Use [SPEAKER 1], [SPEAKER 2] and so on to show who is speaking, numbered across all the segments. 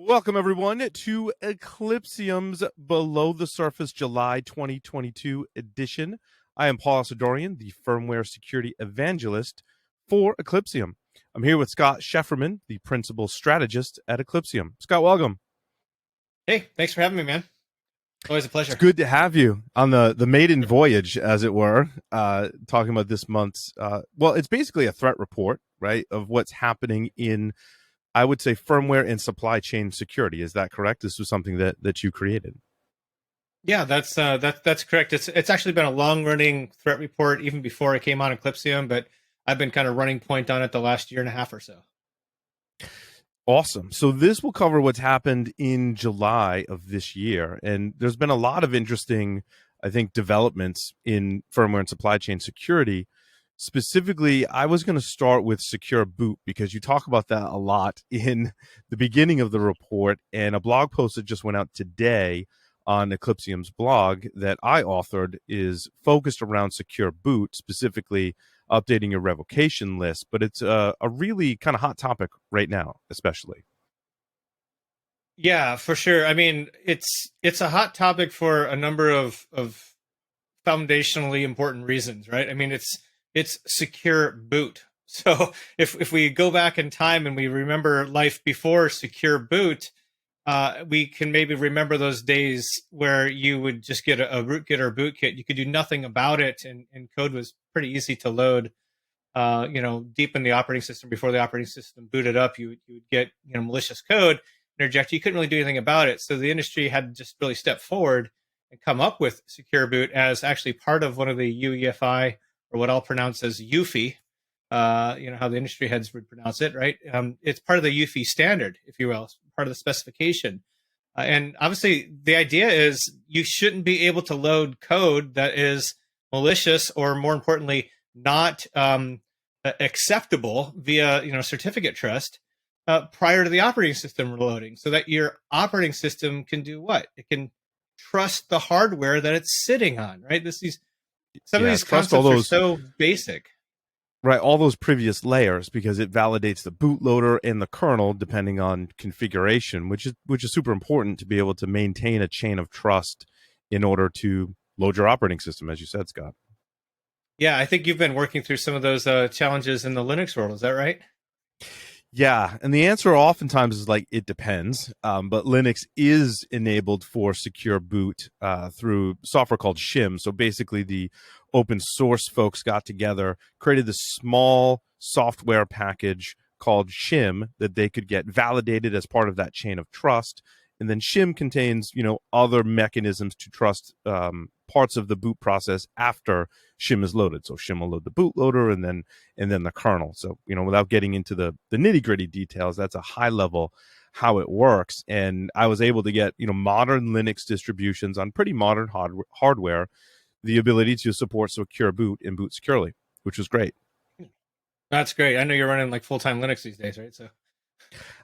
[SPEAKER 1] Welcome, everyone, to Eclipsium's Below the Surface July 2022 edition. I am Paul Asadoorian, the firmware security evangelist for Eclipsium. I'm here with Scott Sheferman, the principal strategist at Eclipsium. Scott, welcome.
[SPEAKER 2] Hey, thanks for having me, man. Always a pleasure.
[SPEAKER 1] It's good to have you on the maiden voyage, as it were, talking about this month's, well, it's basically a threat report, right, of what's happening in, I would say, firmware and supply chain security. Is that correct? This was something that you created.
[SPEAKER 2] Yeah, that's correct. It's actually been a long running threat report even before I came on Eclipsium, but I've been kind of running point on it the last year and a half or so.
[SPEAKER 1] Awesome. So this will cover what's happened in July of this year. And there's been a lot of interesting, I think, developments in firmware and supply chain security. Specifically, I was going to start with secure boot because you talk about that a lot in the beginning of the report, and a blog post that just went out today on Eclipsium's blog that I authored is focused around secure boot, specifically updating your revocation list. But it's a really kind of hot topic right now, especially.
[SPEAKER 2] Yeah, for sure. I mean, it's a hot topic for a number of foundationally important reasons, right? I mean, it's secure boot. So if we go back in time and we remember life before secure boot, we can maybe remember those days where you would just get a rootkit or a bootkit. You could do nothing about it, and code was pretty easy to load. Deep in the operating system before the operating system booted up, you would get malicious code interject. You couldn't really do anything about it. So the industry had just really stepped forward and come up with secure boot as actually part of one of the UEFI, or what I'll pronounce as UFI. How the industry heads would pronounce it, right? It's part of the UFI standard, if you will, part of the specification. And obviously, the idea is you shouldn't be able to load code that is malicious, or more importantly, not acceptable via certificate trust prior to the operating system loading, so that your operating system can do what? It can trust the hardware that it's sitting on, right? Some of these concepts are so basic.
[SPEAKER 1] Right, all those previous layers, because it validates the bootloader and the kernel depending on configuration, which is super important to be able to maintain a chain of trust in order to load your operating system, as you said, Scott.
[SPEAKER 2] Yeah, I think you've been working through some of those challenges in the Linux world. Is that right?
[SPEAKER 1] Yeah, and the answer oftentimes is like, it depends. But Linux is enabled for secure boot through software called shim. So basically, the open source folks got together, created this small software package called shim that they could get validated as part of that chain of trust. And then shim contains, other mechanisms to trust parts of the boot process after shim is loaded. So shim will load the bootloader and then the kernel. So, without getting into the nitty gritty details, that's a high level how it works. And I was able to get, modern Linux distributions on pretty modern hardware, the ability to support secure boot and boot securely, which was great.
[SPEAKER 2] That's great. I know you're running like full-time Linux these days, right? So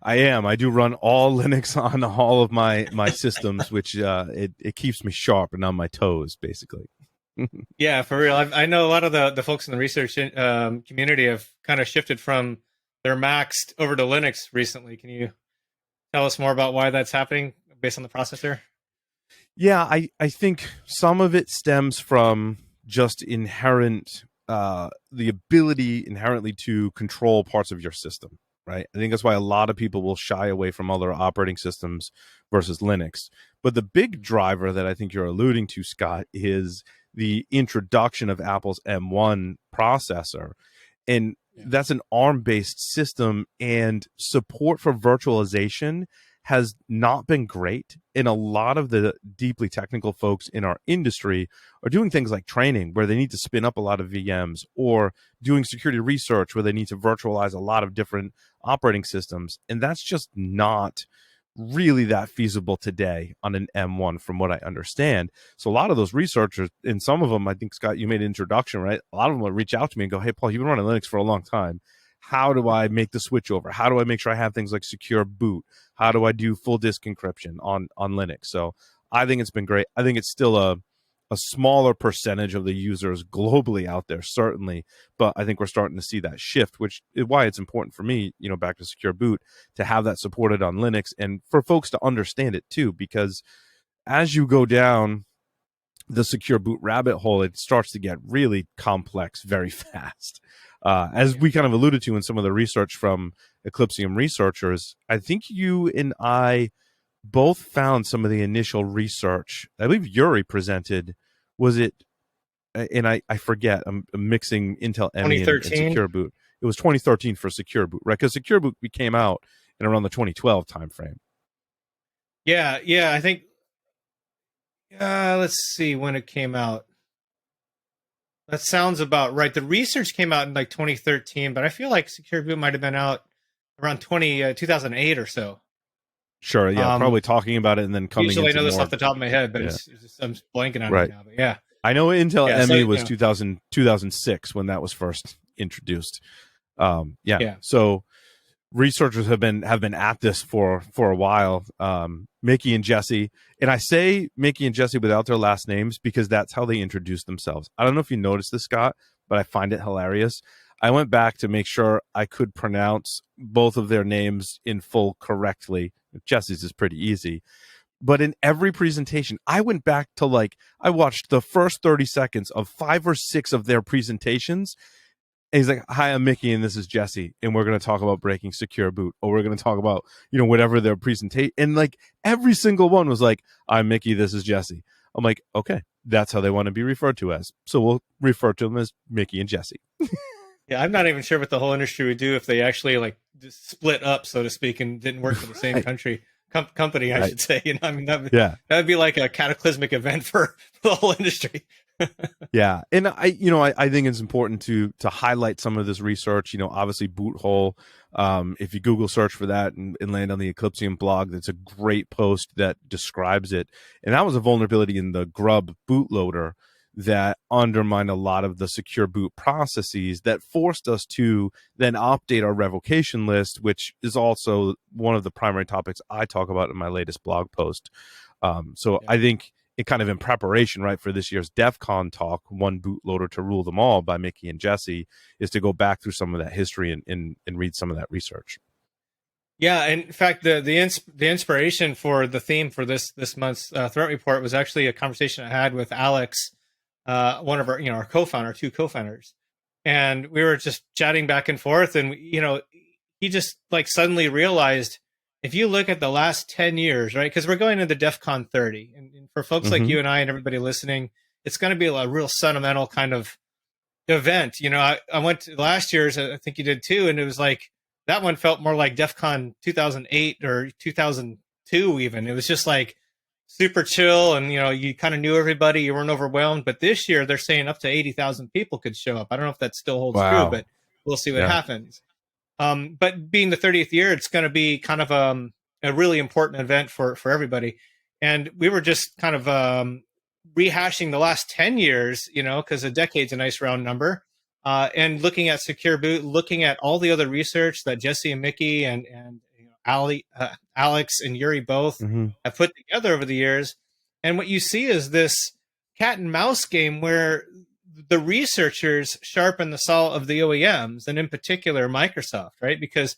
[SPEAKER 1] I am. I do run all Linux on all of my systems, which it keeps me sharp and on my toes, basically.
[SPEAKER 2] Yeah, for real. I know a lot of the folks in the research community have kind of shifted from their Macs over to Linux recently. Can you tell us more about why that's happening based on the processor?
[SPEAKER 1] Yeah, I think some of it stems from just inherent the ability inherently to control parts of your system, right? I think that's why a lot of people will shy away from other operating systems versus Linux. But the big driver that I think you're alluding to, Scott, is the introduction of Apple's M1 processor. And that's an ARM-based system, and support for virtualization has not been great. And a lot of the deeply technical folks in our industry are doing things like training where they need to spin up a lot of VMs, or doing security research where they need to virtualize a lot of different operating systems. And that's just not really that feasible today on an M1 from what I understand. So a lot of those researchers, and some of them, I think, Scott, you made an introduction, right? A lot of them will reach out to me and go, hey, Paul, you've been running Linux for a long time. How do I make the switch over? How do I make sure I have things like secure boot? How do I do full disk encryption on Linux? So I think it's been great. I think it's still a a smaller percentage of the users globally out there, certainly. But I think we're starting to see that shift, which is why it's important for me, back to Secure Boot, to have that supported on Linux and for folks to understand it too, because as you go down the Secure Boot rabbit hole, it starts to get really complex very fast. As we kind of alluded to in some of the research from Eclipsium researchers, I think you and I both found some of the initial research. I believe Yuri presented, was it, and I forget, I'm mixing Intel ME and Secure Boot. It was 2013 for Secure Boot, right? Because Secure Boot came out in around the 2012 timeframe.
[SPEAKER 2] Yeah, I think, let's see when it came out. That sounds about right. The research came out in like 2013, but I feel like Secure Boot might have been out around 2008 or so.
[SPEAKER 1] Sure, yeah, probably talking about it and then coming
[SPEAKER 2] usually
[SPEAKER 1] into
[SPEAKER 2] I know this
[SPEAKER 1] more,
[SPEAKER 2] off the top of my head, but it's just, I'm just blanking on
[SPEAKER 1] right.
[SPEAKER 2] it now. But yeah.
[SPEAKER 1] I know Intel
[SPEAKER 2] Yeah,
[SPEAKER 1] ME
[SPEAKER 2] so,
[SPEAKER 1] was 2006 when that was first introduced.
[SPEAKER 2] Yeah.
[SPEAKER 1] So researchers have been at this for a while. Mickey and Jesse, and I say Mickey and Jesse without their last names because that's how they introduce themselves. I don't know if you noticed this, Scott, but I find it hilarious. I went back to make sure I could pronounce both of their names in full correctly. Jesse's is pretty easy. But in every presentation, I went back to I watched the first 30 seconds of 5 or 6 of their presentations. And he's like, "Hi, I'm Mickey, and this is Jesse, and we're going to talk about breaking Secure Boot, or we're going to talk about, whatever their presentation." And every single one was like, "I'm Mickey, this is Jesse." I'm like, okay, that's how they want to be referred to as. So we'll refer to them as Mickey and Jesse.
[SPEAKER 2] Yeah, I'm not even sure what the whole industry would do if they actually just split up, so to speak, and didn't work for the same country. Company, I should say. I mean, that would be like a cataclysmic event for the whole industry.
[SPEAKER 1] Yeah, and I think it's important to highlight some of this research. Obviously boot hole. If you Google search for that and land on the Eclipsium blog, that's a great post that describes it. And that was a vulnerability in the Grub bootloader that undermined a lot of the Secure Boot processes that forced us to then update our revocation list, which is also one of the primary topics I talk about in my latest blog post. I think it kind of in preparation, right, for this year's DEF CON talk, One Bootloader to Rule Them All by Mickey and Jesse, is to go back through some of that history and read some of that research.
[SPEAKER 2] Yeah, and in fact, the inspiration for the theme for this month's threat report was actually a conversation I had with Alex, one of our co-founder, 2 co-founders, and we were just chatting back and forth, and he just suddenly realized, if you look at the last 10 years, right, because we're going into DEF CON 30, and for folks like you and I and everybody listening, it's going to be a real sentimental kind of event. I went to last year's, I think you did too, and it was that one felt more like DEF CON 2008 or 2002 even. It was just super chill, and you kind of knew everybody, you weren't overwhelmed. But this year they're saying up to 80,000 people could show up. I don't know if that still holds true, but we'll see what happens. But being the 30th year, it's going to be kind of a really important event for everybody. And we were just kind of rehashing the last 10 years, because a decade's a nice round number, and looking at Secure Boot, looking at all the other research that Jesse and Mickey and Alex and Yuri both have put together over the years. And what you see is this cat and mouse game where the researchers sharpen the saw of the OEMs, and in particular Microsoft, right? Because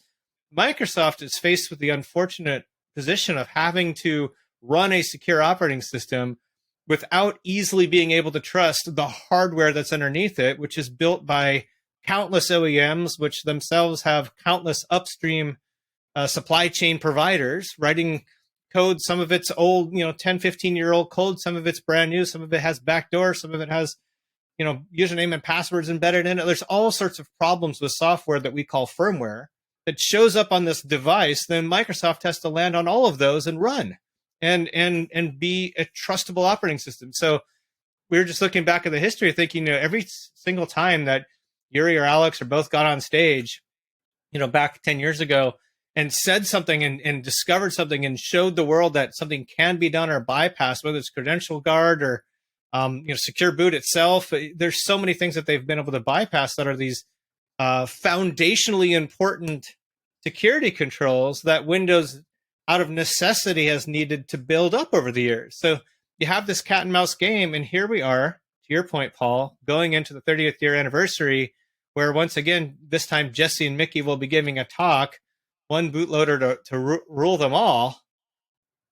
[SPEAKER 2] Microsoft is faced with the unfortunate position of having to run a secure operating system without easily being able to trust the hardware that's underneath it, which is built by countless OEMs, which themselves have countless upstream supply chain providers writing code. Some of it's old, 10, 15-year-old code. Some of it's brand new. Some of it has backdoors. Some of it has username and passwords embedded in it. There's all sorts of problems with software that we call firmware that shows up on this device. Then Microsoft has to land on all of those and run and be a trustable operating system. So we were just looking back at the history, thinking, every single time that Yuri or Alex or both got on stage, back 10 years ago and said something and discovered something and showed the world that something can be done or bypassed, whether it's credential guard or Secure Boot itself. There's so many things that they've been able to bypass that are these foundationally important security controls that Windows, out of necessity, has needed to build up over the years. So you have this cat and mouse game, and here we are, to your point, Paul, going into the 30th year anniversary, where once again, this time Jesse and Mickey will be giving a talk, one bootloader to rule them all.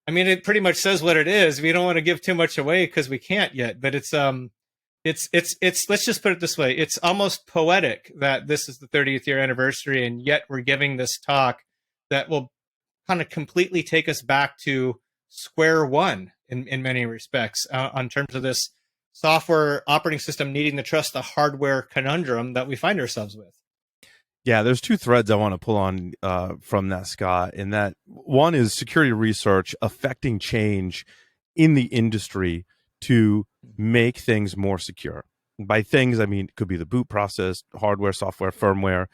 [SPEAKER 2] I mean, it pretty much says what it is. We don't want to give too much away because we can't yet, but it's let's just put it this way. It's almost poetic that this is the 30th year anniversary, and yet we're giving this talk that will kind of completely take us back to square one in many respects on terms of this software operating system needing to trust the hardware conundrum that we find ourselves with.
[SPEAKER 1] Yeah, there's two threads I want to pull on from that, Scott. And that one is security research affecting change in the industry to make things more secure. By things, I mean, it could be the boot process, hardware, software, firmware.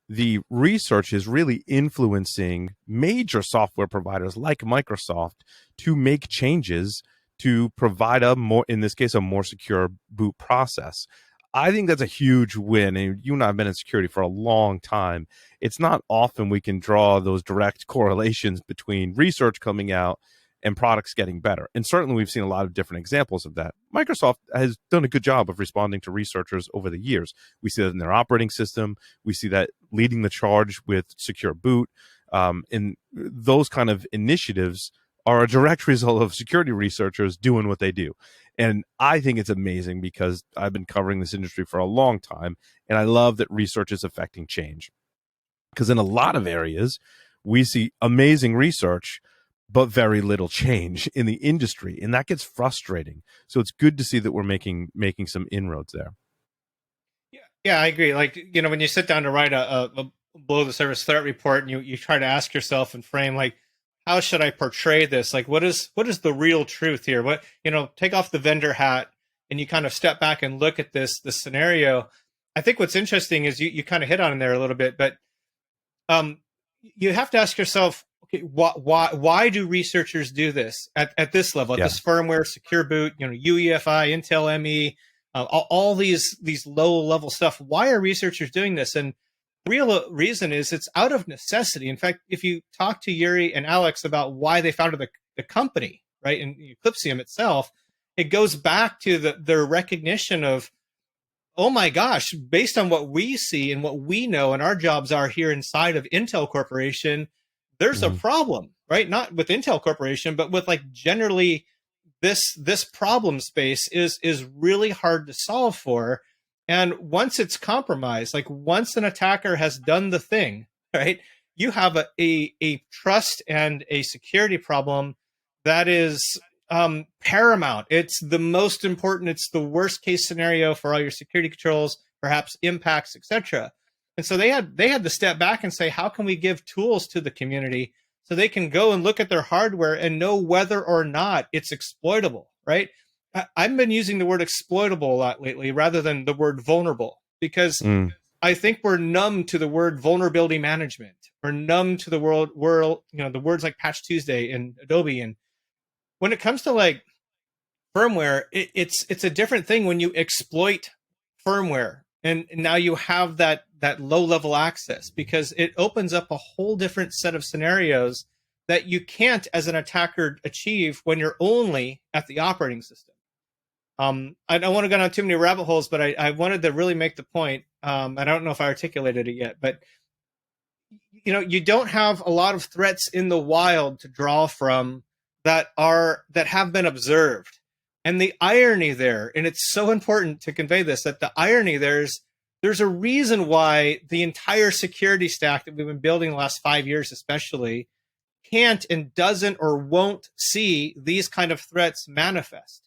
[SPEAKER 1] The research is really influencing major software providers like Microsoft to make changes to provide a more, in this case, a more secure boot process. I think that's a huge win. And you and I have been in security for a long time. It's not often we can draw those direct correlations between research coming out and products getting better. And certainly we've seen a lot of different examples of that. Microsoft has done a good job of responding to researchers over the years. We see that in their operating system. We see that leading the charge with secure boot. And those kind of initiatives are a direct result of security researchers doing what they do. And I think it's amazing because I've been covering this industry for a long time, and I love that research is affecting change. Because in a lot of areas, we see amazing research, but very little change in the industry, and that gets frustrating. So it's good to see that we're making some inroads there.
[SPEAKER 2] Yeah, I agree. Like, when you sit down to write a below the surface threat report, and you try to ask yourself and frame, like, how should I portray this? Like, what is the real truth here? What, take off the vendor hat and you kind of step back and look at this scenario. I think what's interesting is you kind of hit on it there a little bit, but you have to ask yourself, okay, why do researchers do this at this level, at this firmware, secure boot, UEFI, Intel ME, all these low level stuff? Why are researchers doing this? And real reason is it's out of necessity. In fact, if you talk to Yuri and Alex about why they founded the company, right, and Eclipsium itself, it goes back to their recognition of, oh my gosh, based on what we see and what we know and our jobs are here inside of Intel Corporation, there's a problem, right? Not with Intel Corporation, but with like generally this problem space is really hard to solve for. And once it's compromised, like once an attacker has done the thing, right, you have a trust and a security problem that is paramount. It's the most important. It's the worst case scenario for all your security controls, perhaps impacts, etc. And so they had to step back and say, how can we give tools to the community so they can go and look at their hardware and know whether or not it's exploitable, right? I've been using the word exploitable a lot lately rather than the word vulnerable, because I think we're numb to the word vulnerability management. We're numb to the world, the words like Patch Tuesday and Adobe. And when it comes to like firmware, it's a different thing when you exploit firmware. And now you have that low level access, because it opens up a whole different set of scenarios that you can't as an attacker achieve when you're only at the operating system. I don't want to go down too many rabbit holes, but I wanted to really make the point. I don't know if I articulated it yet, but you don't have a lot of threats in the wild to draw from that have been observed. And the irony there, and it's so important to convey this, that the irony there's a reason why the entire security stack that we've been building the last 5 years especially can't and doesn't or won't see these kind of threats manifest.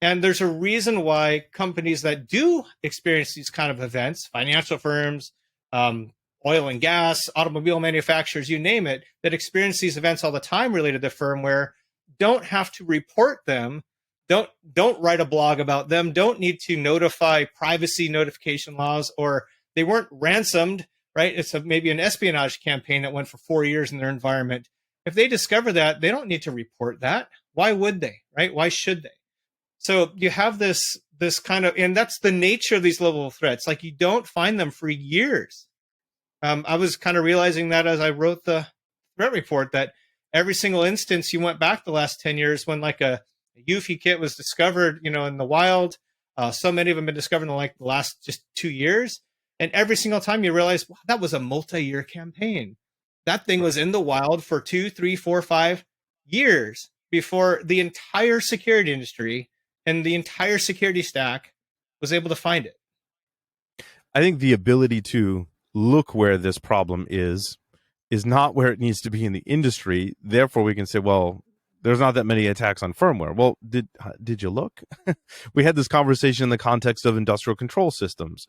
[SPEAKER 2] And there's a reason why companies that do experience these kind of events, financial firms, oil and gas, automobile manufacturers, you name it, that experience these events all the time related to firmware, don't have to report them, don't write a blog about them, don't need to notify privacy notification laws, or they weren't ransomed, right? It's maybe an espionage campaign that went for 4 years in their environment. If they discover that, they don't need to report that. Why would they, right? Why should they? So you have this kind of, and that's the nature of these level of threats. Like, you don't find them for years. I was kind of realizing that as I wrote the threat report, that every single instance you went back the last 10 years when like a A UFI kit was discovered, in the wild. So many of them have been discovered in like the last just 2 years. And every single time you realize, wow, that was a multi-year campaign. That thing was in the wild for 2, 3, 4, 5 years before the entire security industry and the entire security stack was able to find it.
[SPEAKER 1] I think the ability to look where this problem is not where it needs to be in the industry. Therefore, we can say, well, there's not that many attacks on firmware. Well, did you look? We had this conversation in the context of industrial control systems.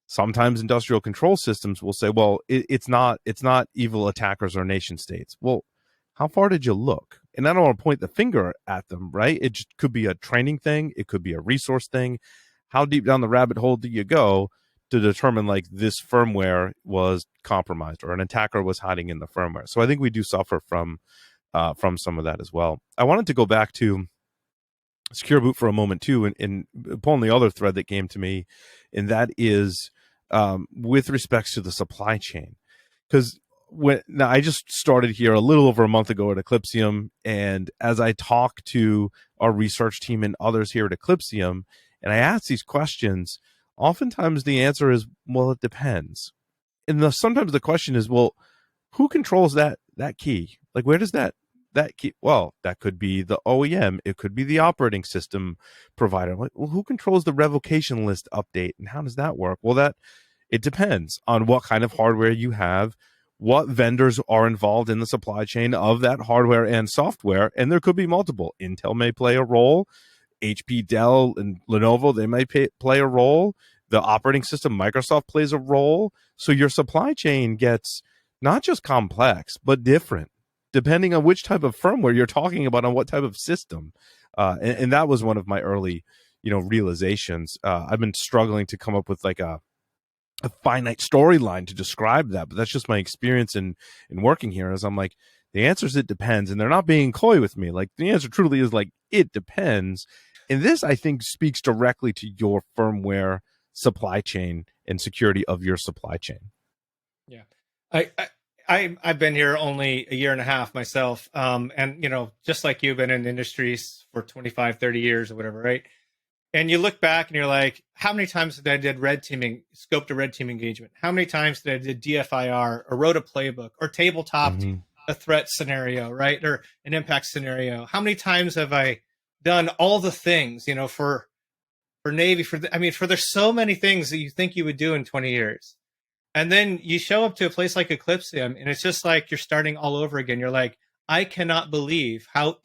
[SPEAKER 1] Sometimes industrial control systems will say, well, it's not evil attackers or nation states. Well, how far did you look? And I don't want to point the finger at them, right? It just could be a training thing. It could be a resource thing. How deep down the rabbit hole do you go to determine like this firmware was compromised or an attacker was hiding in the firmware? So I think we do suffer from some of that as well. I wanted to go back to Secure Boot for a moment too, and pull on the other thread that came to me, and that is with respects to the supply chain. Because now I just started here a little over a month ago at Eclipsium, and as I talk to our research team and others here at Eclipsium, and I ask these questions, oftentimes the answer is, well, it depends. And sometimes the question is, well, who controls that key? Like, where does that key? Well, that could be the OEM. It could be the operating system provider. Like, well, who controls the revocation list update, and how does that work? Well, it depends on what kind of hardware you have, what vendors are involved in the supply chain of that hardware and software, and there could be multiple. Intel may play a role. HP, Dell, and Lenovo, they might play a role. The operating system, Microsoft, plays a role. So your supply chain gets not just complex, but different, depending on which type of firmware you're talking about on what type of system. And that was one of my early, realizations. I've been struggling to come up with like a finite storyline to describe that, but that's just my experience in working here. As I'm like, the answer is it depends, and they're not being coy with me. Like, the answer truly is like, it depends. And this, I think, speaks directly to your firmware supply chain and security of your supply chain.
[SPEAKER 2] Yeah. I've been here only a year and a half myself. And, just like you've been in industries for 25, 30 years or whatever, right? And you look back and you're like, how many times did I did red teaming, scoped a red team engagement? How many times did I did DFIR or wrote a playbook or tabletopped a threat scenario, right? Or an impact scenario? How many times have I done all the things, for Navy, for there's so many things that you think you would do in 20 years. And then you show up to a place like Eclipsium and it's just like you're starting all over again. You're like, I cannot believe how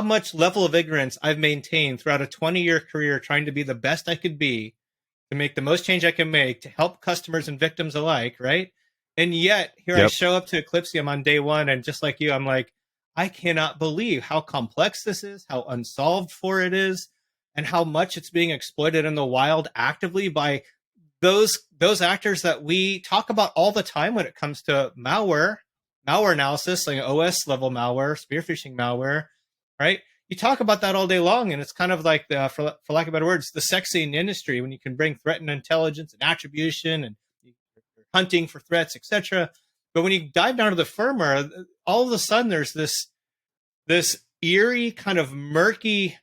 [SPEAKER 2] much level of ignorance I've maintained throughout a 20-year career trying to be the best I could be, to make the most change I can make, to help customers and victims alike, right? And yet, here I show up to Eclipsium on day one, and just like you, I'm like, I cannot believe how complex this is, how unsolved for it is, and how much it's being exploited in the wild actively by those actors that we talk about all the time when it comes to malware analysis, like OS level malware, spear phishing malware, right? You talk about that all day long, and it's kind of like for lack of better words, the sexy in the industry when you can bring threat and intelligence and attribution and hunting for threats, etc. But when you dive down to the firmware, all of a sudden there's this eerie kind of murky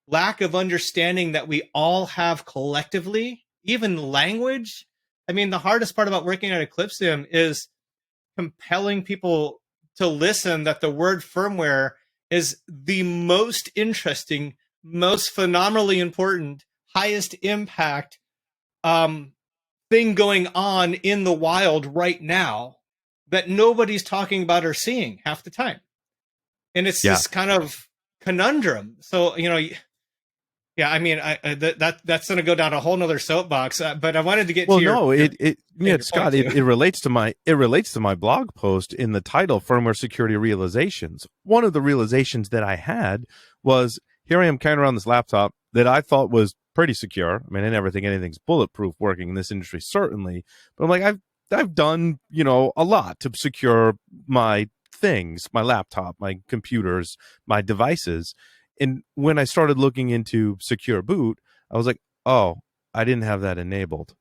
[SPEAKER 2] lack of understanding that we all have collectively, even language. I mean, the hardest part about working at Eclipsium is compelling people to listen that the word firmware is the most interesting, most phenomenally important, highest impact thing going on in the wild right now that nobody's talking about or seeing half the time. And it's this kind of conundrum. So, yeah, I mean, that's going to go down a whole nother soapbox. But I wanted to get to your
[SPEAKER 1] Scott, it relates to my blog post in the title, Firmware Security Realizations. One of the realizations that I had was, here I am carrying around this laptop that I thought was pretty secure. I mean, I never think anything's bulletproof working in this industry, certainly. But I'm like, I've done, a lot to secure my things, my laptop, my computers, my devices. And when I started looking into Secure Boot, I was like, oh, I didn't have that enabled,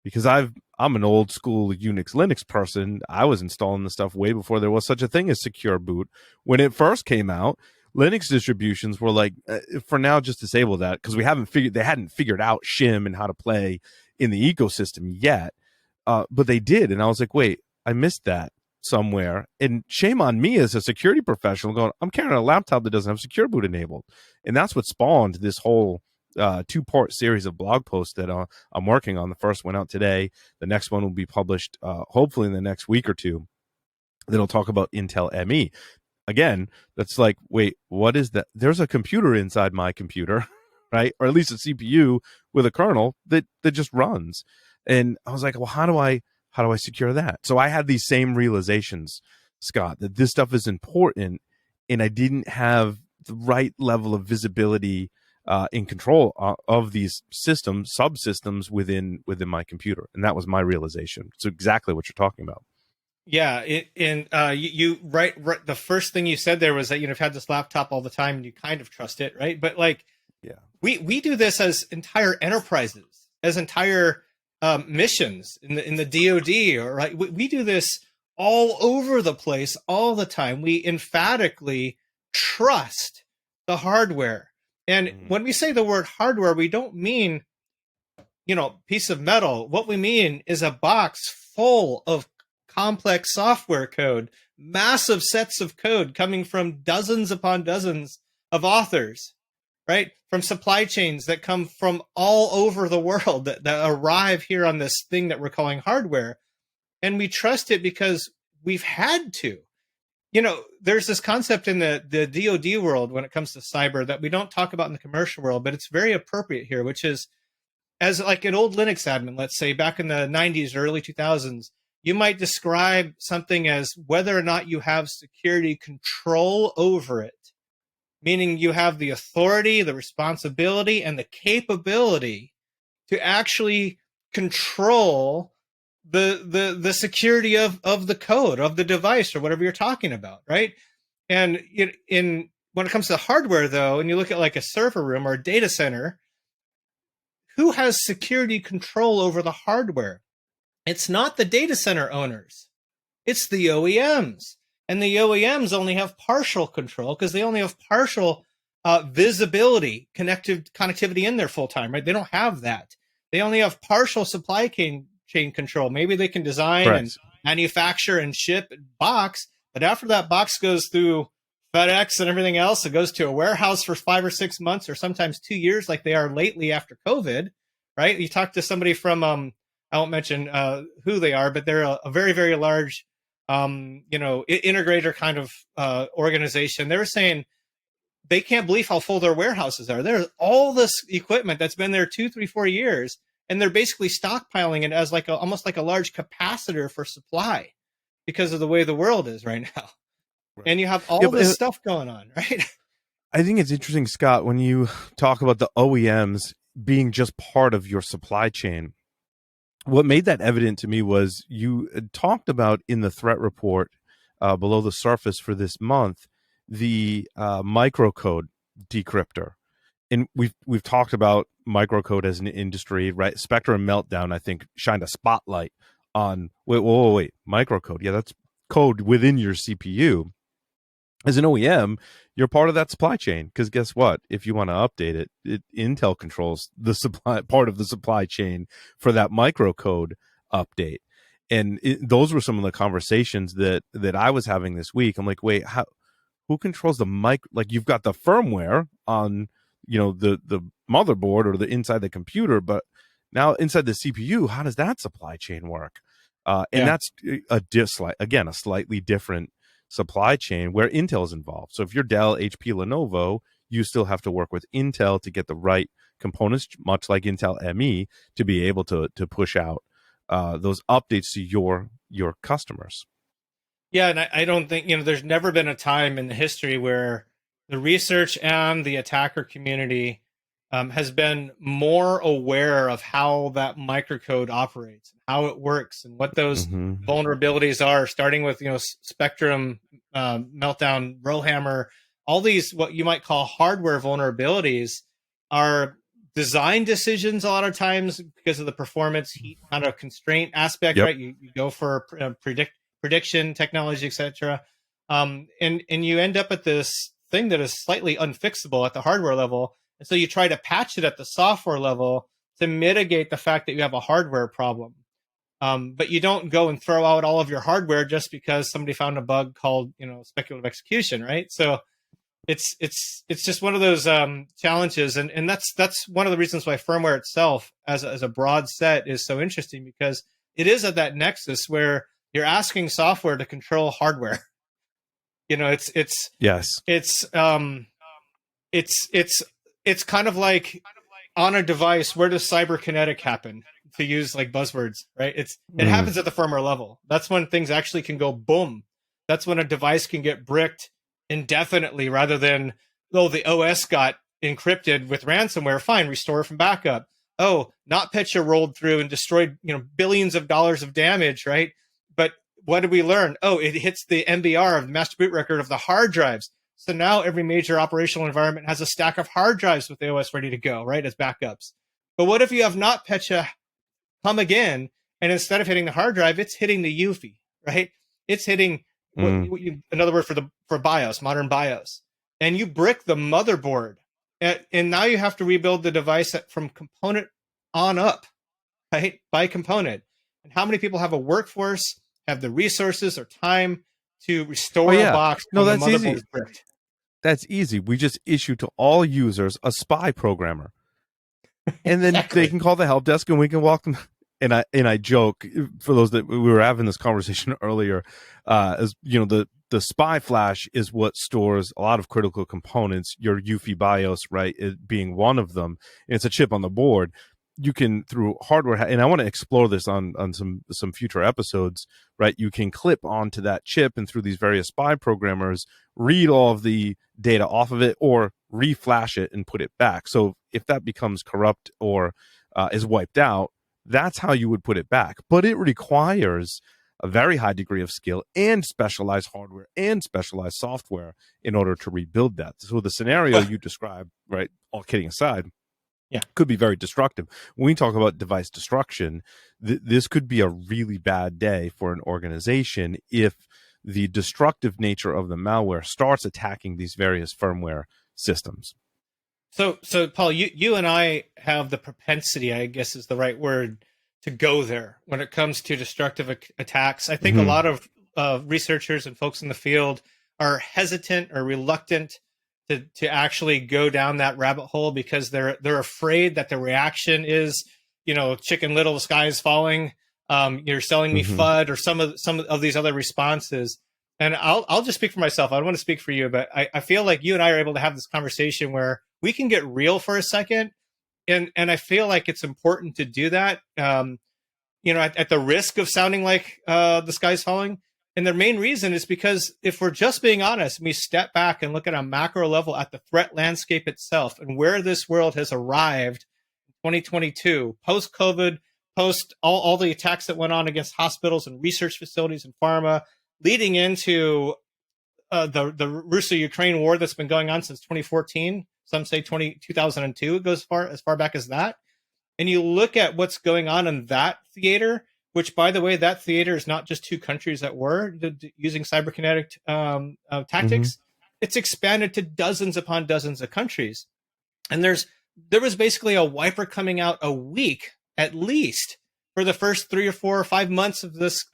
[SPEAKER 1] because I'm an old school Unix Linux person. I was installing the stuff way before there was such a thing as Secure Boot. When it first came out, Linux distributions were like, for now, just disable that because they hadn't figured out shim and how to play in the ecosystem yet. But they did, and I was like, wait, I missed that somewhere. And shame on me as a security professional going, I'm carrying a laptop that doesn't have secure boot enabled. And that's what spawned this whole two-part series of blog posts that I'm working on. The first went out today. The next one will be published hopefully in the next week or two. That'll talk about Intel ME. Again, that's like, wait, what is that? There's a computer inside my computer, right? Or at least a CPU with a kernel that just runs. And I was like, well, how do I secure that? So I had these same realizations, Scott, that this stuff is important, and I didn't have the right level of visibility in control of these systems, subsystems within my computer. And that was my realization. So exactly what you're talking about.
[SPEAKER 2] Yeah, you right. The first thing you said there was that you've had this laptop all the time and you kind of trust it, right? But like,
[SPEAKER 1] yeah,
[SPEAKER 2] we do this as entire enterprises, as entire missions in the DoD, or right? We do this all over the place all the time. We emphatically trust the hardware, and when we say the word hardware, we don't mean piece of metal. What we mean is a box full of complex software code, massive sets of code coming from dozens upon dozens of authors, right? From supply chains that come from all over the world that arrive here on this thing that we're calling hardware. And we trust it because we've had to. There's this concept in the DoD world when it comes to cyber that we don't talk about in the commercial world, but it's very appropriate here, which is, as like an old Linux admin, let's say back in the 90s, early 2000s, you might describe something as whether or not you have security control over it, meaning you have the authority, the responsibility, and the capability to actually control the security of the code, of the device, or whatever you're talking about, right? And when it comes to hardware, though, and you look at like a server room or a data center, who has security control over the hardware? It's not the data center owners. It's the OEMs. And the OEMs only have partial control because they only have partial visibility, connectivity in there full time, right? They don't have that. They only have partial supply chain control. Maybe they can design
[SPEAKER 1] Correct.
[SPEAKER 2] and manufacture and ship a box, but after that box goes through FedEx and everything else, it goes to a warehouse for 5 or 6 months or sometimes 2 years, like they are lately after COVID, right? You talk to somebody from, I won't mention who they are, but they're a very, very large, integrator kind of organization. They were saying they can't believe how full their warehouses are. There's all this equipment that's been there 2, 3, 4 years, and they're basically stockpiling it as almost like a large capacitor for supply because of the way the world is right now. Right. And you have all this stuff going on, right?
[SPEAKER 1] I think it's interesting, Scott, when you talk about the OEMs being just part of your supply chain. What made that evident to me was you talked about in the threat report below the surface for this month, the microcode decryptor. And we've talked about microcode as an industry, right? Spectre and Meltdown, I think, shined a spotlight on, wait, microcode. Yeah, that's code within your CPU. As an OEM, you're part of that supply chain because guess what? If you want to update it, Intel controls the part of the supply chain for that microcode update. And those were some of the conversations that I was having this week. I'm like, wait, who controls the mic? Like, you've got the firmware on, the motherboard or the inside the computer, but now inside the CPU, how does that supply chain work? And that's a slightly different supply chain where Intel is involved. So if you're Dell, HP, Lenovo, you still have to work with Intel to get the right components, much like Intel ME, to be able to push out those updates to your customers.
[SPEAKER 2] Yeah, and I don't think, there's never been a time in the history where the research and the attacker community has been more aware of how that microcode operates, how it works, and what those vulnerabilities are, starting with, Spectrum, Meltdown, Rowhammer, all these, what you might call hardware vulnerabilities, are design decisions a lot of times because of the performance heat kind of constraint aspect, right? You go for prediction technology, etc. And you end up at this thing that is slightly unfixable at the hardware level. And so you try to patch it at the software level to mitigate the fact that you have a hardware problem. But you don't go and throw out all of your hardware just because somebody found a bug called, speculative execution, right? So it's just one of those challenges, and that's one of the reasons why firmware itself, as a broad set, is so interesting, because it is at that nexus where you're asking software to control hardware.
[SPEAKER 1] Yes.
[SPEAKER 2] It's kind of like, on a device, where does cyberkinetic happen? To use like buzzwords, right? It happens at the firmware level. That's when things actually can go boom. That's when a device can get bricked indefinitely, rather than, oh, the OS got encrypted with ransomware. Fine, restore from backup. Oh, NotPetya rolled through and destroyed billions of dollars of damage, right? But what did we learn? Oh, it hits the MBR of the master boot record of the hard drives. So now every major operational environment has a stack of hard drives with the OS ready to go, right, as backups. But what if you have NotPetya come again, and instead of hitting the hard drive, it's hitting the UEFI, right? It's hitting another word for BIOS, modern BIOS, and you brick the motherboard, and now you have to rebuild the device from component on up, right, by component. And how many people have a workforce, have the resources or time to restore a box?
[SPEAKER 1] No, that's
[SPEAKER 2] the
[SPEAKER 1] easy.
[SPEAKER 2] Bricked?
[SPEAKER 1] That's easy. We just issue to all users a spy programmer, and then
[SPEAKER 2] Exactly.
[SPEAKER 1] they can call the help desk, and we can walk them. And I joke, for those that we were having this conversation earlier, as the spy flash is what stores a lot of critical components. Your UEFI BIOS, right, it being one of them. And it's a chip on the board. You can, through hardware, and I want to explore this on some future episodes, right? You can clip onto that chip, and through these various spy programmers, read all of the data off of it, or reflash it and put it back. So if that becomes corrupt or is wiped out, that's how you would put it back. But it requires a very high degree of skill and specialized hardware and specialized software in order to rebuild that. So the scenario you described, right, all kidding aside, could be very destructive. When we talk about device destruction, this could be a really bad day for an organization if the destructive nature of the malware starts attacking these various firmware systems.
[SPEAKER 2] So Paul, you and I have the propensity, I guess is the right word, to go there when it comes to destructive attacks. I think a lot of researchers and folks in the field are hesitant or reluctant to actually go down that rabbit hole, because they're afraid that the reaction is, Chicken Little, the sky is falling. You're selling me FUD, or some of these other responses. And I'll just speak for myself. I don't want to speak for you, but I feel like you and I are able to have this conversation where we can get real for a second. And I feel like it's important to do that, at the risk of sounding like the sky's falling. And the main reason is because if we're just being honest, we step back and look at a macro level at the threat landscape itself and where this world has arrived in 2022, post-COVID, post all the attacks that went on against hospitals and research facilities and pharma, leading into the Russia-Ukraine war that's been going on since 2014. Some say 2002. It goes as far back as that. And you look at what's going on in that theater, which, by the way, that theater is not just two countries at war using cyberkinetic tactics. It's expanded to dozens upon dozens of countries. And there was basically a wiper coming out a week, at least, for the first 3 or 4 or 5 months of this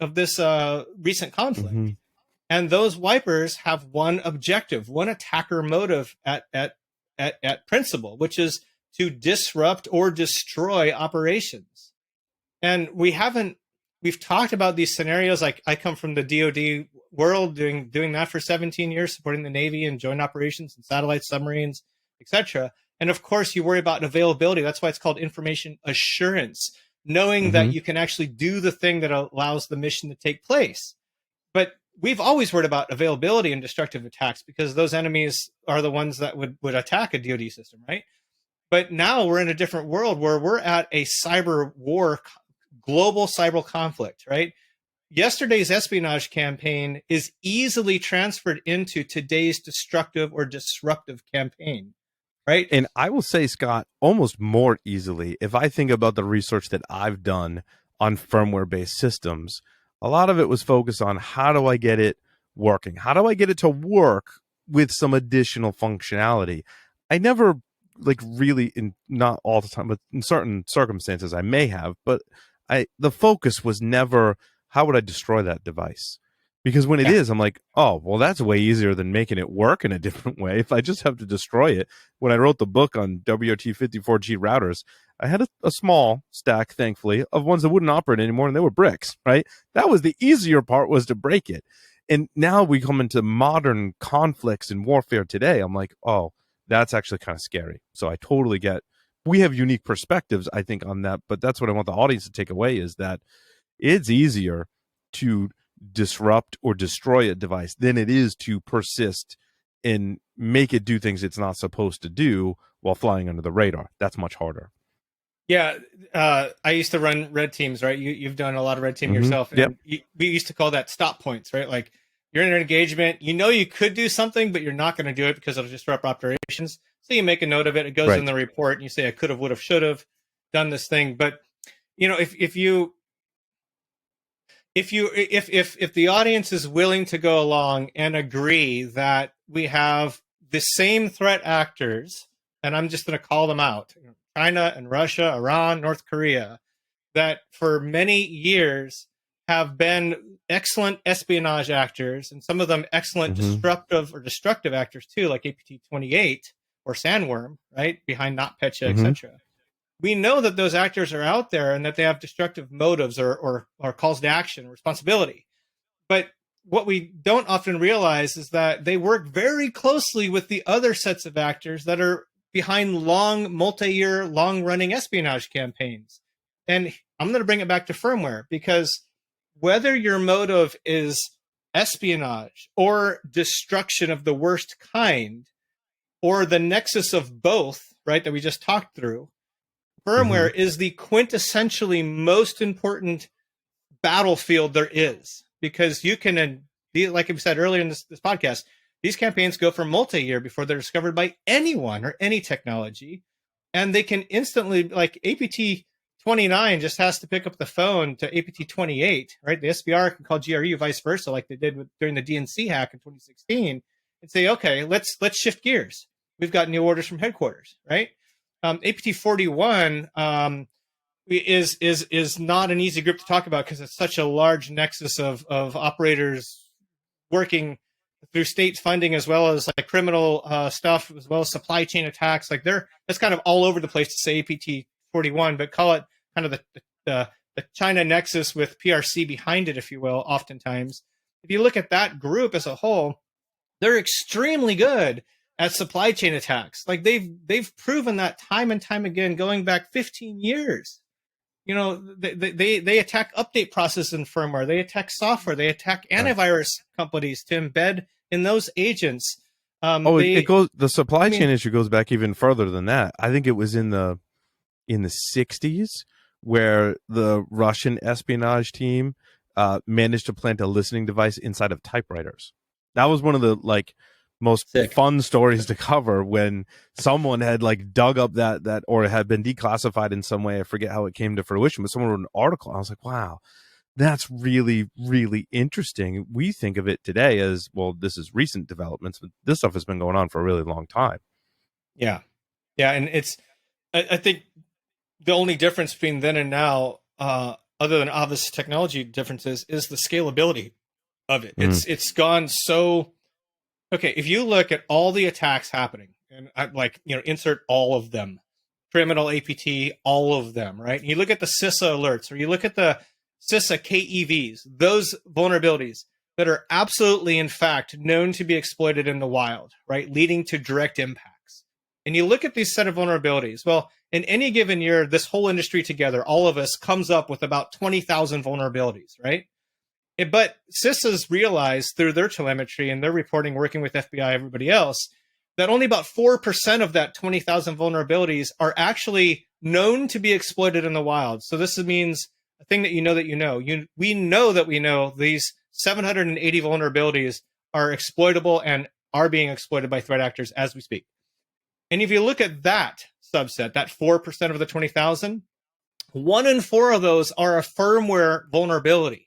[SPEAKER 2] recent conflict. And those wipers have one objective, one attacker motive at principle, which is to disrupt or destroy operations. And we've talked about these scenarios. Like, I come from the DoD world, doing that for 17 years, supporting the Navy and joint operations and satellite submarines, etc. And of course, you worry about availability. That's why it's called information assurance, knowing that you can actually do the thing that allows the mission to take place. But we've always worried about availability and destructive attacks, because those enemies are the ones that would attack a DoD system, right? But now we're in a different world where we're at a cyber war, global cyber conflict, right? Yesterday's espionage campaign is easily transferred into today's destructive or disruptive campaign, right?
[SPEAKER 1] And I will say, Scott, almost more easily, if I think about the research that I've done on firmware-based systems, a lot of it was focused on how do I get it working? How do I get it to work with some additional functionality. I never like really, in not all the time, but in certain circumstances I may have, but the focus was never how would I destroy that device? Because when it
[SPEAKER 2] Yeah.
[SPEAKER 1] is, I'm like, oh, well, that's way easier than making it work in a different way. If I just have to destroy it. When I wrote the book on WRT54G routers, I had a small stack, thankfully, of ones that wouldn't operate anymore, and they were bricks, right? That was the easier part, was to break it. And now we come into modern conflicts and warfare today. I'm like, oh, that's actually kind of scary. So I totally get, we have unique perspectives, I think, on that, but that's what I want the audience to take away, is that it's easier to disrupt or destroy a device than it is to persist and make it do things it's not supposed to do while flying under the radar. That's much harder.
[SPEAKER 2] Yeah, I used to run red teams, right? You've done a lot of red team
[SPEAKER 1] Mm-hmm.
[SPEAKER 2] yourself,
[SPEAKER 1] Yep.
[SPEAKER 2] and we used to call that stop points, right? Like you're in an engagement, you know you could do something, but you're not going to do it because it'll disrupt operations. So you make a note of it. It goes in
[SPEAKER 1] Right.
[SPEAKER 2] the report, and you say, "I could have, would have, should have done this thing." But you know, if the audience is willing to go along and agree that we have the same threat actors, and I'm just going to call them out: China and Russia, Iran, North Korea, that for many years have been excellent espionage actors, and some of them excellent
[SPEAKER 1] Mm-hmm.
[SPEAKER 2] disruptive or destructive actors too, like APT-28 or Sandworm, right behind NotPetya,
[SPEAKER 1] Mm-hmm.
[SPEAKER 2] etc. We know that those actors are out there and that they have destructive motives or calls to action, responsibility. But what we don't often realize is that they work very closely with the other sets of actors that are behind long, multi-year, long-running espionage campaigns. And I'm going to bring it back to firmware, because whether your motive is espionage or destruction of the worst kind, or the nexus of both, right, that we just talked through,
[SPEAKER 1] Mm-hmm.
[SPEAKER 2] firmware is the quintessentially most important battlefield there is, because you can, like I said earlier in this podcast, these campaigns go for multi-year before they're discovered by anyone or any technology, and they can instantly, like APT-29 just has to pick up the phone to APT-28, right? The SBR can call GRU, vice versa, like they did during the DNC hack in 2016, and say, okay, let's shift gears. We've got new orders from headquarters, right? APT-41 is not an easy group to talk about, because it's such a large nexus of operators working through state funding, as well as like criminal stuff, as well as supply chain attacks. Like that's kind of all over the place to say APT-41, but call it kind of the China nexus with PRC behind it, if you will. Oftentimes, if you look at that group as a whole, they're extremely good at supply chain attacks. Like they've proven that time and time again, going back 15 years. You know, they attack update process in firmware. They attack software. They attack
[SPEAKER 1] Right.
[SPEAKER 2] antivirus companies to embed in those agents.
[SPEAKER 1] Oh, it goes. The
[SPEAKER 2] I
[SPEAKER 1] supply chain
[SPEAKER 2] mean,
[SPEAKER 1] issue goes back even further than that. I think it was in the '60s where the Russian espionage team managed to plant a listening device inside of typewriters. That was one of the like most
[SPEAKER 2] sick.
[SPEAKER 1] fun stories to cover, when someone had like dug up that or had been declassified in some way. I forget how it came to fruition, but someone wrote an article. I was like, wow, that's really, really interesting. We think of it today as, well, this is recent developments, but this stuff has been going on for a really long time.
[SPEAKER 2] Yeah, yeah, and I think the only difference between then and now, other than obvious technology differences, is the scalability of it.
[SPEAKER 1] Mm.
[SPEAKER 2] It's gone so. Okay, if you look at all the attacks happening, and I like, insert all of them, criminal APT, all of them, right? And you look at the CISA alerts, or you look at the CISA KEVs, those vulnerabilities that are absolutely, in fact, known to be exploited in the wild, right, leading to direct impacts. And you look at these set of vulnerabilities. Well, in any given year, this whole industry together, all of us, comes up with about 20,000 vulnerabilities, right? But CISA's realized through their telemetry and their reporting, working with FBI, everybody else, that only about 4% of that 20,000 vulnerabilities are actually known to be exploited in the wild. So this means a thing that we know that we know these 780 vulnerabilities are exploitable and are being exploited by threat actors as we speak. And if you look at that subset, that 4% of the 20,000, 1 in 4 of those are a firmware vulnerability.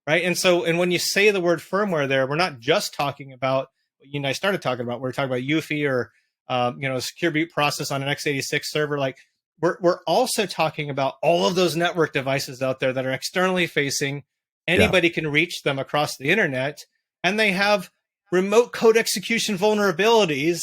[SPEAKER 2] Right. And when you say the word firmware there, we're not just talking about you and I started talking about. We're talking about UEFI or secure boot process on an x86 server. Like we're also talking about all of those network devices out there that are externally facing. Anybody can reach them across the internet, and they have remote code execution vulnerabilities,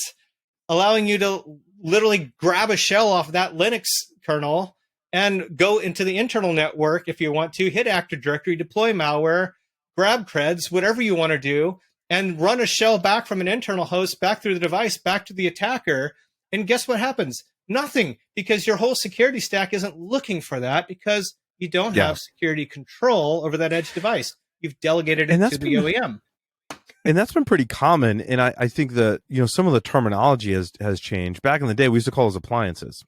[SPEAKER 2] allowing you to literally grab a shell off that Linux kernel and go into the internal network if you want to, hit Active Directory, deploy malware, grab creds, whatever you want to do, and run a shell back from an internal host back through the device, back to the attacker. And guess what happens? Nothing, because your whole security stack isn't looking for that because you don't have security control over that edge device. You've delegated it to the OEM.
[SPEAKER 1] And that's been pretty common. And I think that, some of the terminology has changed. Back in the day, we used to call those appliances.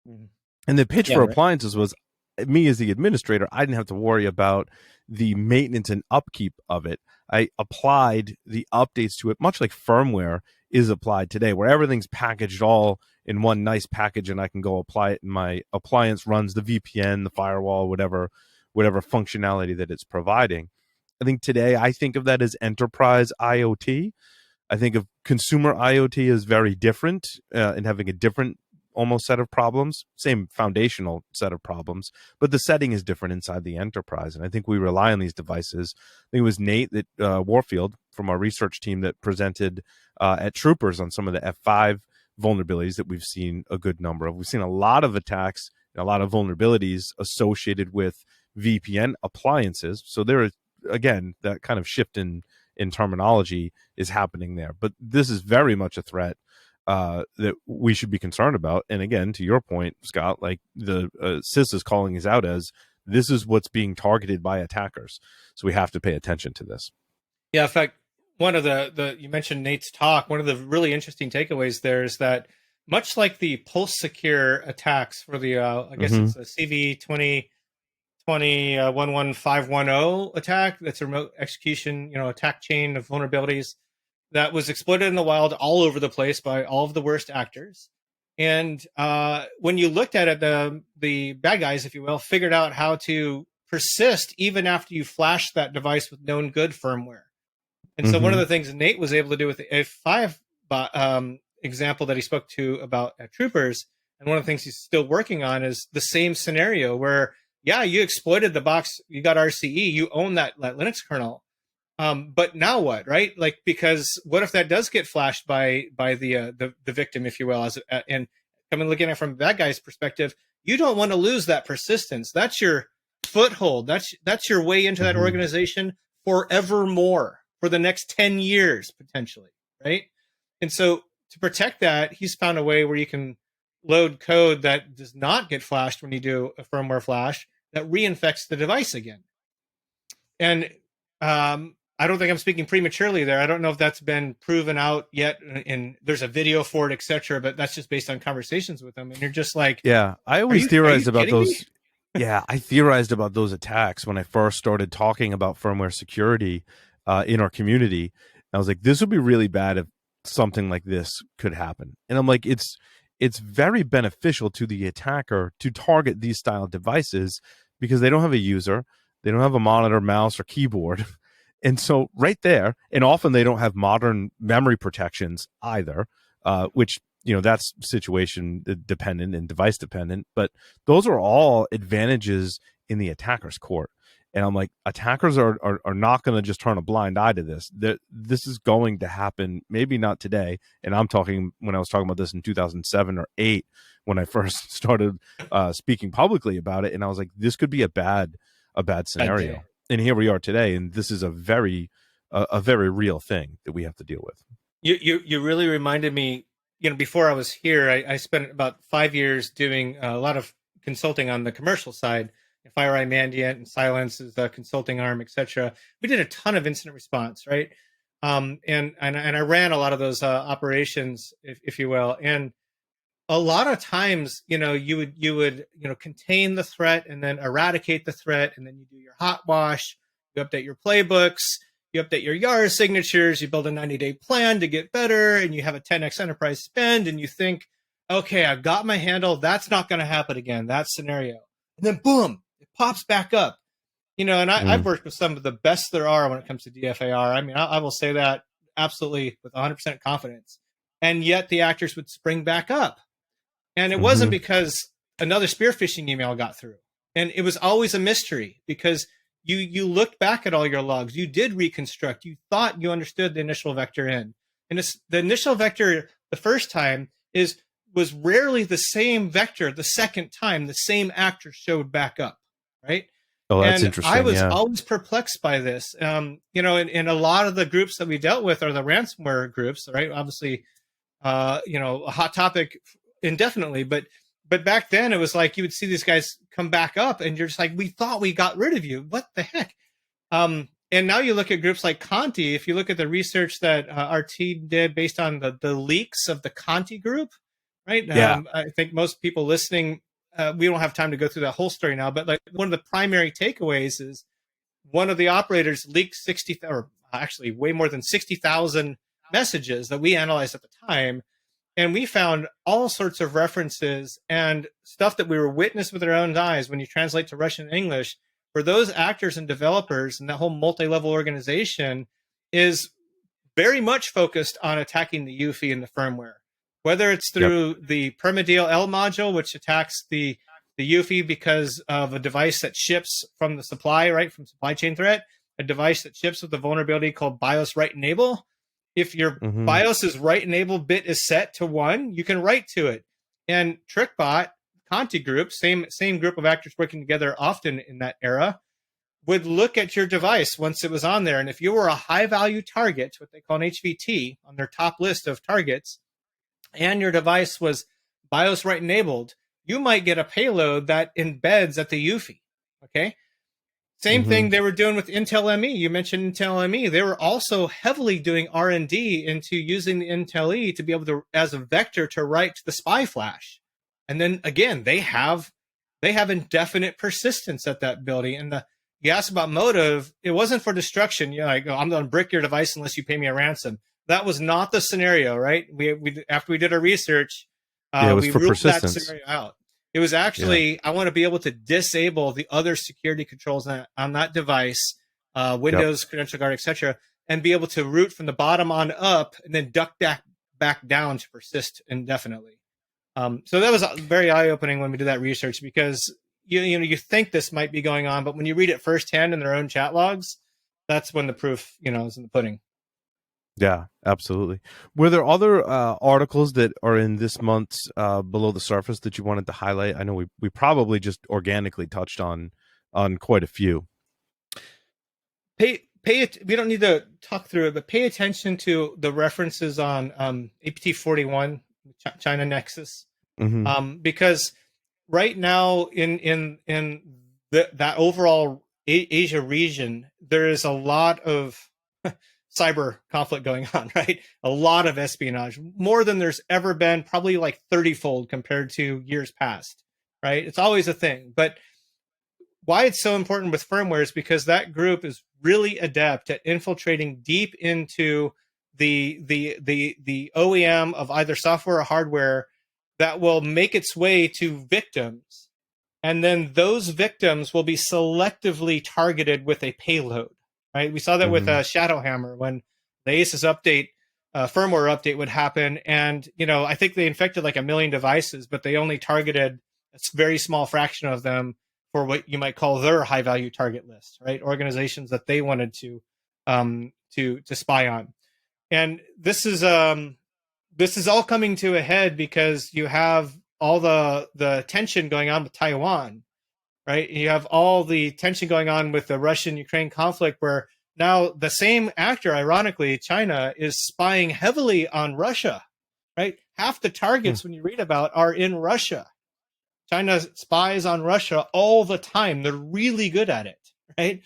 [SPEAKER 1] Mm-hmm. And the pitch for appliances was, me as the administrator, I didn't have to worry about the maintenance and upkeep of it. I applied the updates to it, much like firmware is applied today, where everything's packaged all in one nice package, and I can go apply it, and my appliance runs the VPN, the firewall, whatever functionality that it's providing. I think today I think of that as enterprise IoT. I think of consumer IoT as very different and having a different almost set of problems, same foundational set of problems, but the setting is different inside the enterprise. And I think we rely on these devices. I think it was Nate Warfield from our research team that presented at Troopers on some of the F5 vulnerabilities that we've seen a good number of. We've seen a lot of attacks, a lot of vulnerabilities associated with VPN appliances. So there is, again, that kind of shift in terminology is happening there. But this is very much a threat that we should be concerned about. And again, to your point, Scott, like the CIS is calling us out as, this is what's being targeted by attackers. So we have to pay attention to this.
[SPEAKER 2] Yeah, in fact, one of the you mentioned Nate's talk, one of the really interesting takeaways there is that much like the Pulse Secure attacks for the, I guess it's a CV 11510 attack, that's a remote execution, attack chain of vulnerabilities that was exploited in the wild all over the place by all of the worst actors. And when you looked at it, the bad guys, if you will, figured out how to persist even after you flashed that device with known good firmware. And so one of the things Nate was able to do with the F5 example that he spoke to about at Troopers, and one of the things he's still working on, is the same scenario where, you exploited the box, you got RCE, you own that Linux kernel. But now what, right? Like, because what if that does get flashed by the victim, if you will, and coming looking at it from that guy's perspective, you don't want to lose that persistence. That's your foothold. That's your way into that organization forevermore, for the next 10 years, potentially, right? And so to protect that, he's found a way where you can load code that does not get flashed when you do a firmware flash, that reinfects the device again. And I don't think I'm speaking prematurely there. I don't know if that's been proven out yet, and there's a video for it, etc. But that's just based on conversations with them. And you're just like,
[SPEAKER 1] I always theorized about those. I theorized about those attacks when I first started talking about firmware security in our community. I was like, this would be really bad if something like this could happen. And I'm like, it's very beneficial to the attacker to target these style devices because they don't have a user, they don't have a monitor, mouse, or keyboard. And so right there, and often they don't have modern memory protections either, which, that's situation dependent and device dependent. But those are all advantages in the attacker's court. And I'm like, attackers are not going to just turn a blind eye to this. This is going to happen, maybe not today. And I'm talking, when I was talking about this in 2007 or 8, when I first started speaking publicly about it. And I was like, this could be a bad scenario. And here we are today. And this is a very real thing that we have to deal with.
[SPEAKER 2] You really reminded me, before I was here, I spent about 5 years doing a lot of consulting on the commercial side. FireEye Mandiant and Silence is the consulting arm, etc. We did a ton of incident response, right? And I ran a lot of those operations, if you will. And a lot of times, you would contain the threat and then eradicate the threat, and then you do your hot wash, you update your playbooks, you update your YARS signatures, you build a 90-day plan to get better, and you have a 10x enterprise spend, and you think, okay, I've got my handle. That's not going to happen again, that scenario. And then boom, it pops back up. And I've worked with some of the best there are when it comes to DFAR. I mean, I will say that absolutely with 100% confidence. And yet the actors would spring back up. And it wasn't
[SPEAKER 1] Mm-hmm.
[SPEAKER 2] because another spear phishing email got through. And it was always a mystery because you looked back at all your logs. You did reconstruct. You thought you understood the initial vector in. And the initial vector the first time was rarely the same vector the second time the same actor showed back up, right?
[SPEAKER 1] Oh, that's
[SPEAKER 2] And I
[SPEAKER 1] interesting.
[SPEAKER 2] was
[SPEAKER 1] Yeah.
[SPEAKER 2] always perplexed by this. In a lot of the groups that we dealt with are the ransomware groups, right? Obviously, a hot topic indefinitely, but back then it was like you would see these guys come back up and you're just like, we thought we got rid of you. What the heck? And now you look at groups like Conti. If you look at the research that our team did based on the leaks of the Conti group, right?
[SPEAKER 1] Yeah.
[SPEAKER 2] I think most people listening, we don't have time to go through that whole story now, but like one of the primary takeaways is one of the operators leaked 60, or actually way more than 60,000 messages that we analyzed at the time. And we found all sorts of references and stuff that we were witness with our own eyes when you translate to Russian and English, for those actors and developers and that whole multi-level organization is very much focused on attacking the UEFI and the firmware, whether it's
[SPEAKER 1] Yep.
[SPEAKER 2] through the permadeal L module, which attacks the UEFI because of a device that ships from the supply, right, from supply chain threat, a device that ships with a vulnerability called BIOS write enable. If your
[SPEAKER 1] Mm-hmm.
[SPEAKER 2] BIOS's write enable bit is set to 1, you can write to it. And TrickBot, Conti group, same group of actors working together often in that era, would look at your device once it was on there. And if you were a high value target, what they call an HVT on their top list of targets, and your device was BIOS write enabled, you might get a payload that embeds at the UEFI. Okay. Same
[SPEAKER 1] Mm-hmm.
[SPEAKER 2] thing they were doing with Intel ME. You mentioned Intel ME. They were also heavily doing R&D into using the Intel E to be able to, as a vector, to write to the SPY flash. And then again, they have indefinite persistence at that building. And you asked about motive. It wasn't for destruction. You're like, oh, I'm going to brick your device unless you pay me a ransom. That was not the scenario, right? We after we did our research,
[SPEAKER 1] Yeah, it was
[SPEAKER 2] we
[SPEAKER 1] for
[SPEAKER 2] ruled that
[SPEAKER 1] persistence.
[SPEAKER 2] scenario out. It was
[SPEAKER 1] Yeah.
[SPEAKER 2] actually, I want to be able to disable the other security controls on that device,
[SPEAKER 1] Yep.
[SPEAKER 2] Windows, Credential Guard, etc., and be able to root from the bottom on up and then duck back down to persist indefinitely. So that was very eye-opening when we did that research, because you think this might be going on, but when you read it firsthand in their own chat logs, that's when the proof is in the pudding.
[SPEAKER 1] Yeah, absolutely. Were there other articles that are in this month's Below the Surface that you wanted to highlight? I know we probably just organically touched on quite a few.
[SPEAKER 2] Pay it. We don't need to talk through it, but pay attention to the references on APT41 China Nexus,
[SPEAKER 1] Mm-hmm.
[SPEAKER 2] because right now in that overall Asia region, there is a lot of cyber conflict going on, right? A lot of espionage, more than there's ever been, probably like 30-fold compared to years past, right? It's always a thing. But why it's so important with firmware is because that group is really adept at infiltrating deep into the OEM of either software or hardware that will make its way to victims. And then those victims will be selectively targeted with a payload, right? We saw that with
[SPEAKER 1] Mm-hmm.
[SPEAKER 2] Shadowhammer when the ASUS update, firmware update would happen. And, I think they infected like 1 million devices, but they only targeted a very small fraction of them for what you might call their high value target list, right? Organizations that they wanted to spy on. And this is all coming to a head because you have all the tension going on with Taiwan, right? You have all the tension going on with the Russian-Ukraine conflict, where now the same actor, ironically, China, is spying heavily on Russia, right? Half the targets when you read about are in Russia. China spies on Russia all the time. They're really good at it, right?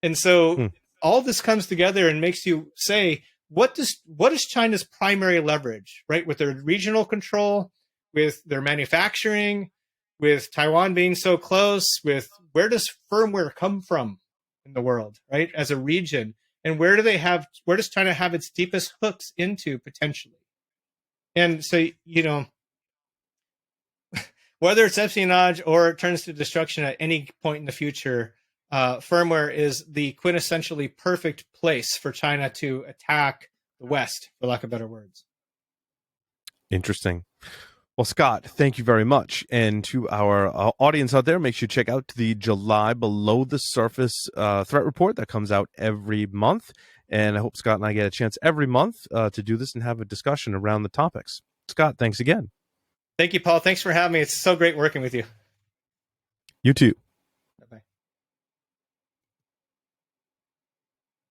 [SPEAKER 2] And so
[SPEAKER 1] Hmm.
[SPEAKER 2] all this comes together and makes you say, what is China's primary leverage, right? With their regional control, with their manufacturing, with Taiwan being so close, with where does firmware come from in the world, right? As a region, and where does China have its deepest hooks into potentially? And so, whether it's espionage or it turns to destruction at any point in the future, firmware is the quintessentially perfect place for China to attack West, for lack of better words.
[SPEAKER 1] Interesting. Well, Scott, thank you very much. And to our audience out there, make sure you check out the July Below the Surface threat report that comes out every month. And I hope Scott and I get a chance every month to do this and have a discussion around the topics. Scott, thanks again.
[SPEAKER 2] Thank you, Paul. Thanks for having me. It's so great working with you.
[SPEAKER 1] You too.